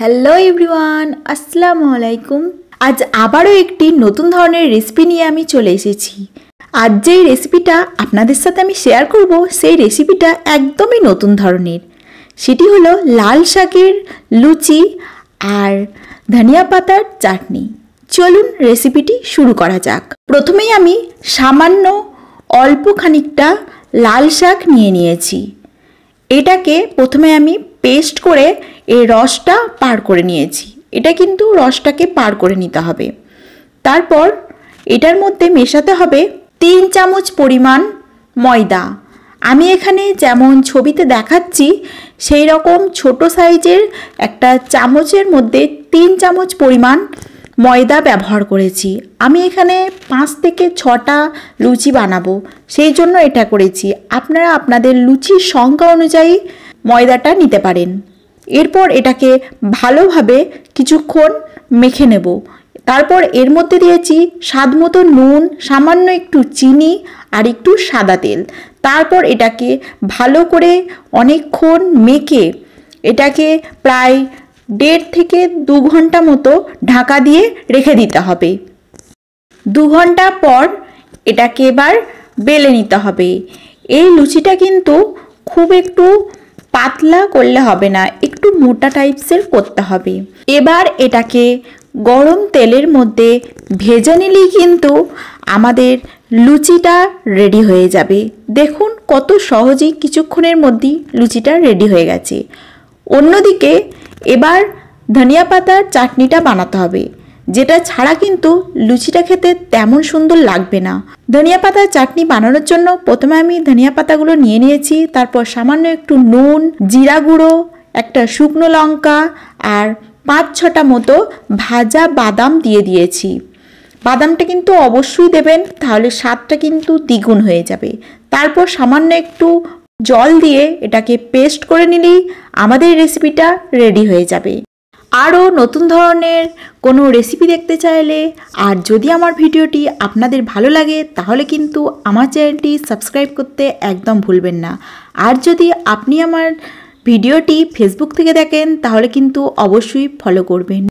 Hello everyone, আসসালামু আলাইকুম। আজ আবারও একটি নতুন ধরনের রেসিপি নিয়ে আমি চলে এসেছি। আজ যেই রেসিপিটা আপনাদের সাথে আমি শেয়ার করব, সেই রেসিপিটা একদমই নতুন ধরনের। সেটি হলো লাল শাকের লুচি আর ধনিয়া পাতার চাটনি। চলুন রেসিপিটি শুরু করা যাক। প্রথমেই আমি সামান্য অল্প খানিকটা লাল শাক নিয়ে নিয়েছি। এটাকে প্রথমে আমি পেস্ট করে এর রসটা পার করে নিয়েছি। এটা কিন্তু রসটাকে পার করে নিতে হবে। তারপর এটার মধ্যে মেশাতে হবে 3 চামচ পরিমাণ ময়দা। আমি এখানে যেমন ছবিতে দেখাচ্ছি সেই রকম ছোট সাইজের একটা চামচের মধ্যে 3 চামচ পরিমাণ ময়দা ব্যবহার করেছি। আমি এখানে 5 থেকে 6টা লুচি বানাবো, সেই জন্য এটা করেছি। আপনারা আপনাদের লুচির সংখ্যা অনুযায়ী ময়দাটা নিতে পারেন। এরপর এটাকে ভালোভাবে কিছুক্ষণ মেখে নেব। তারপর এর মধ্যে দিয়েছি স্বাদ মতো নুন, সামান্য একটু চিনি আর একটু সাদা তেল। তারপর এটাকে ভালো করে অনেকক্ষণ মেখে এটাকে প্রায় 1.5 থেকে 2 ঘন্টা মতো ঢাকা দিয়ে রেখে দিতে হবে। 2 ঘন্টা পর এটাকে এবার বেলে নিতে হবে। এই লুচিটা কিন্তু খুব একটু পাতলা করলে হবে না, একটু মোটা টাইপসের করতে হবে। এবার এটাকে গরম তেলের মধ্যে ভেজে নিলেই কিন্তু আমাদের লুচিটা রেডি হয়ে যাবে। দেখুন কত সহজেই কিছুক্ষণের মধ্যেই লুচিটা রেডি হয়ে গেছে। অন্যদিকে এবার ধনিয়া পাতার চাটনিটা বানাতে হবে, যেটা ছাড়া কিন্তু লুচিটা খেতে তেমন সুন্দর লাগবে না। ধনিয়া পাতার চাটনি বানানোর জন্য প্রথমে আমি ধনিয়া পাতাগুলো নিয়ে নিয়েছি। তারপর সামান্য একটু নুন, জিরা গুঁড়ো, একটা শুকনো লঙ্কা আর 5-6টা মতো ভাজা বাদাম দিয়ে দিয়েছি। বাদামটা কিন্তু অবশ্যই দেবেন, তাহলে স্বাদটা কিন্তু দ্বিগুণ হয়ে যাবে। তারপর সামান্য একটু জল দিয়ে এটাকে পেস্ট করে নিলেই আমাদের রেসিপিটা রেডি হয়ে যাবে। আরও নতুন ধরনের কোনো রেসিপি দেখতে চাইলে আর যদি আমার ভিডিওটি আপনাদের ভালো লাগে তাহলে কিন্তু আমার চ্যানেলটি সাবস্ক্রাইব করতে একদম ভুলবেন না। আর যদি আপনি আমার ভিডিওটি ফেসবুক থেকে দেখেন তাহলে কিন্তু অবশ্যই ফলো করবেন।